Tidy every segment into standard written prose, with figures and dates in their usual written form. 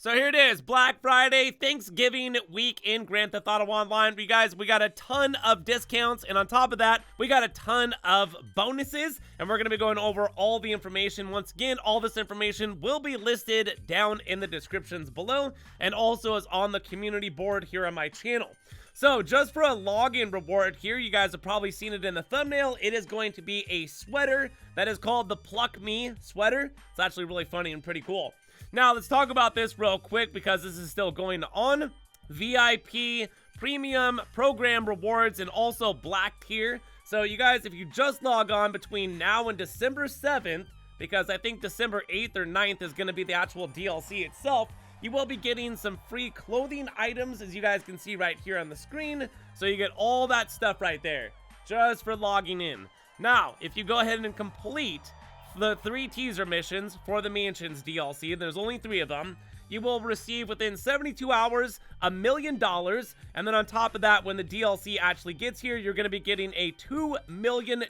So here it is, Black Friday, Thanksgiving week in Grand Theft Auto Online. You guys, we got a ton of discounts, and on top of that, we got a ton of bonuses, and we're going to be going over all the information. Once again, all this information will be listed down in the descriptions below, and also is on the community board here on my channel. So just for a login reward here, you guys have probably seen it in the thumbnail. It is going to be a sweater that is called the Pluck Me Sweater. It's actually really funny and pretty cool. Now, let's talk about this real quick because this is still going on. VIP, premium, program rewards, and also black tier. So you guys, if you just log on between now and December 7th, because I think December 8th or 9th is going to be the actual DLC itself, you will be getting some free clothing items, as you guys can see right here on the screen. So you get all that stuff right there, just for logging in. Now, if you go ahead and complete the 3 teaser missions for the Mansions DLC, there's only 3 of them, you will receive within 72 hours $1 million, and then on top of that, when the DLC actually gets here, you're going to be getting a $2 million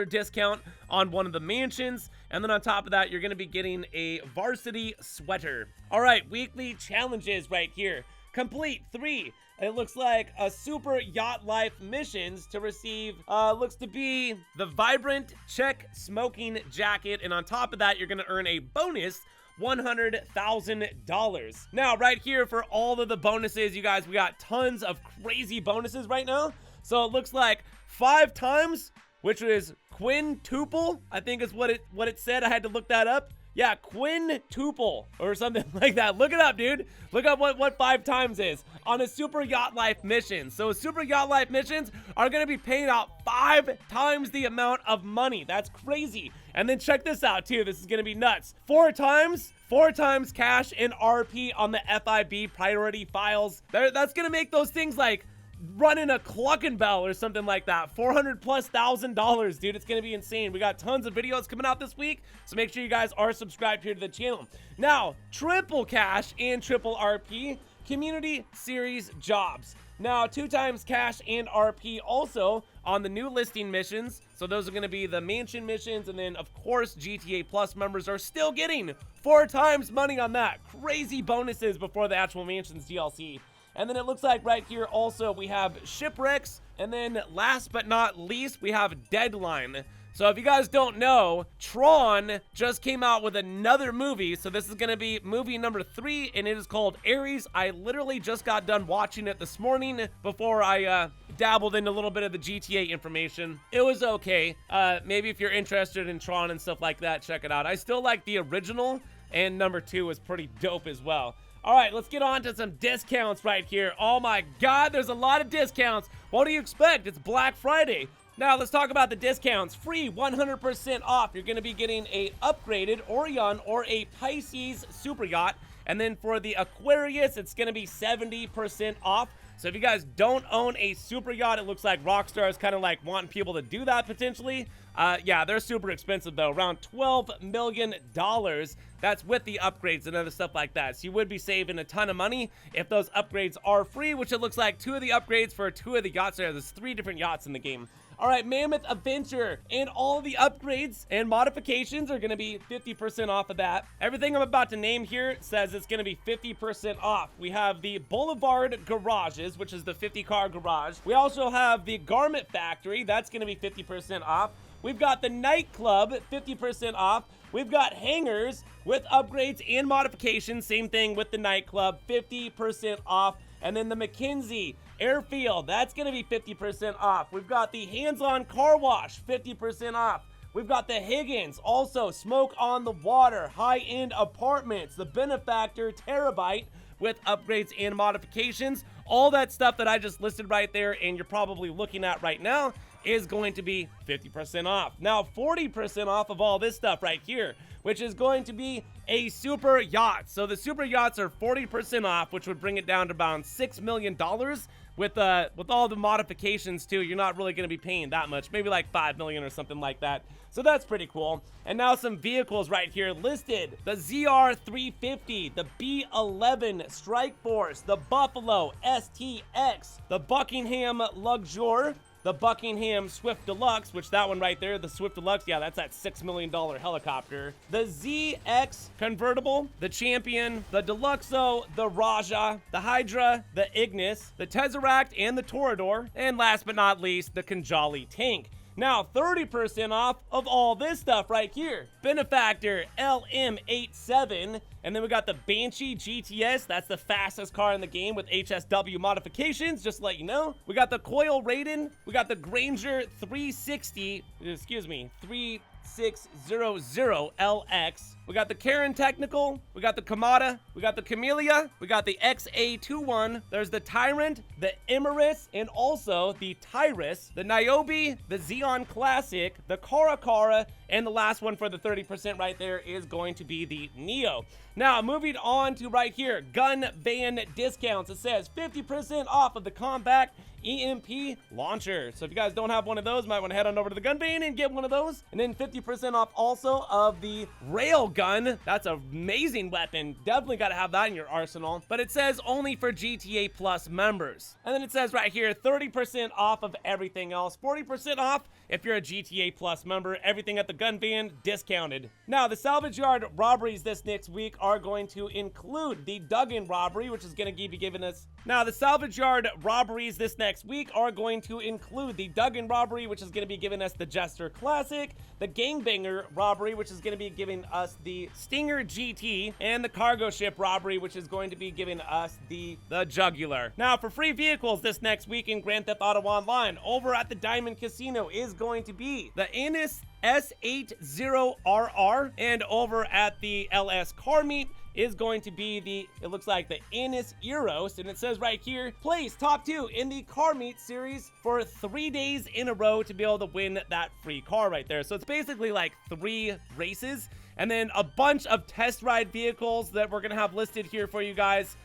discount on one of the mansions, and then on top of that, you're going to be getting a Varsity sweater. All right, weekly challenges right here. Complete 3. It looks like a Superyacht Life missions to receive, looks to be the Vibrant Check Smoking Jacket. And on top of that, you're going to earn a bonus $100,000. Now, right here for all of the bonuses, you guys, we got tons of crazy bonuses right now. So it looks like 5 times, which is quintuple, I think is what it said. I had to look that up. Yeah, quintuple or something like that. Look it up, dude. Look up what 5 times is on a Superyacht Life mission. So Superyacht Life missions are going to be paying out 5 times the amount of money. That's crazy. And then check this out, too. This is going to be nuts. 4 times cash and RP on the FIB Priority Files. That's going to make those things like running a clucking bell or something like that. $400,000+, dude. It's gonna be insane. We got tons of videos coming out this week, so make sure you guys are subscribed here to the channel. Now, triple cash and triple RP community series jobs. Now, 2 times cash and RP also on the new listing missions. So those are going to be the mansion missions, and then of course GTA Plus members are still getting 4 times money on that. Crazy bonuses before the actual mansions DLC. And then it looks like right here also we have Shipwrecks, and then last but not least we have Deadline. So if you guys don't know, Tron just came out with another movie, so this is going to be movie number 3, and it is called Ares. I literally just got done watching it this morning before I dabbled in a little bit of the GTA information. It was okay. Maybe if you're interested in Tron and stuff like that, check it out. I still like the original, and number 2 is pretty dope as well. All right, let's get on to some discounts right here. Oh my God, there's a lot of discounts. What do you expect? It's Black Friday. Now let's talk about the discounts. Free 100% off. You're going to be getting a upgraded Orion or a Pisces super yacht. And then for the Aquarius, it's going to be 70% off. So if you guys don't own a super yacht, it looks like Rockstar is kind of like wanting people to do that potentially. Yeah, they're super expensive though, around $12 million. That's with the upgrades and other stuff like that. So you would be saving a ton of money if those upgrades are free, which it looks like 2 of the upgrades for 2 of the yachts there. There's 3 different yachts in the game. All right, Mammoth Adventure, and all the upgrades and modifications are going to be 50% off of that. Everything I'm about to name here says it's going to be 50% off. We have the Boulevard Garages, which is the 50-car garage. We also have the Garment Factory. That's going to be 50% off. We've got the Nightclub, 50% off. We've got hangars with upgrades and modifications. Same thing with the Nightclub, 50% off. And then the McKinsey Airfield, that's going to be 50% off. We've got the Hands-On Car Wash, 50% off. We've got the Higgins, also Smoke on the Water, high-end apartments, the Benefactor Terabyte with upgrades and modifications. All that stuff that I just listed right there and you're probably looking at right now is going to be 50% off. Now, 40% off of all this stuff right here, which is going to be a super yacht. So the super yachts are 40% off, which would bring it down to around $6 million. With all the modifications too, you're not really going to be paying that much, maybe like $5 million or something like that. So that's pretty cool. And now some vehicles right here listed: the ZR350, the B11 Strike Force, the Buffalo STX, the Buckingham Luxor, the Buckingham Swift Deluxe, which that one right there, the Swift Deluxe, yeah, that's that $6 million helicopter. The ZX convertible, the Champion, the Deluxo, the Raja, the Hydra, the Ignis, the Tesseract, and the Toreador, and last but not least, the Kanjali tank. Now, 30% off of all this stuff right here. Benefactor LM87, and then we got the Banshee GTS. That's the fastest car in the game with HSW modifications, just to let you know. We got the Coil Raiden. We got the Granger 3600LX. We got the Karen Technical, we got the Kamada, we got the Camellia, we got the XA21, there's the Tyrant, the Imerus, and also the Tyrus, the Niobe, the Xeon Classic, the Kara, and the last one for the 30% right there is going to be the Neo. Now, moving on to right here, gun van discounts. It says 50% off of the Combat EMP launcher. So if you guys don't have one of those, might want to head on over to the gun van and get one of those. And then 50% off also of the rail gun. That's an amazing weapon. Definitely got to have that in your arsenal. But it says only for GTA Plus members. And then it says right here, 30% off of everything else. 40% off if you're a GTA Plus member. Everything at the gun van discounted. Now, the salvage yard robberies this next week are going to include the Duggan robbery, which is going to be giving us... Now, the salvage yard robberies this next week are going to include the Duggan robbery, which is going to be giving us the Jester Classic, the Gangbanger robbery, which is going to be giving us the Stinger GT, and the cargo ship robbery, which is going to be giving us the Jugular. Now, for free vehicles this next week in Grand Theft Auto Online, over at the Diamond Casino is going to be the Ennis S80RR, and over at the LS Car Meet is going to be the, it looks like the Ennis Eros, and it says right here, place top 2 in the Car Meet series for 3 days in a row to be able to win that free car right there. So it's basically like 3 races, and then a bunch of test ride vehicles that we're gonna have listed here for you guys.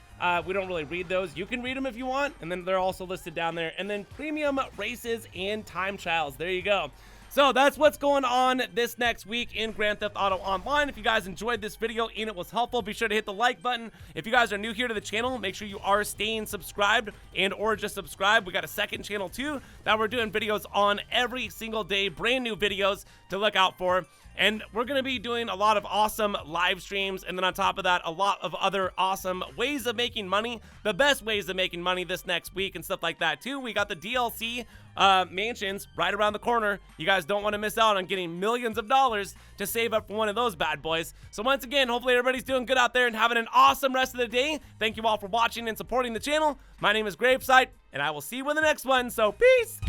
We don't really read those. You can read them if you want, and then they're also listed down there. And then premium races and time trials. There you go. So that's what's going on this next week in Grand Theft Auto Online. If you guys enjoyed this video and it was helpful, be sure to hit the like button. If you guys are new here to the channel, make sure you are staying subscribed and or just subscribe. We got a second channel too that we're doing videos on every single day, brand new videos to look out for. And we're going to be doing a lot of awesome live streams, and then on top of that, a lot of other awesome ways of making money, the best ways of making money this next week and stuff like that too. We got the DLC mansions right around the corner. You guys don't want to miss out on getting millions of dollars to save up for one of those bad boys. So once again, hopefully everybody's doing good out there and having an awesome rest of the day. Thank you all for watching and supporting the channel. My name is GRAVESIGHT, and I will see you in the next one. So peace!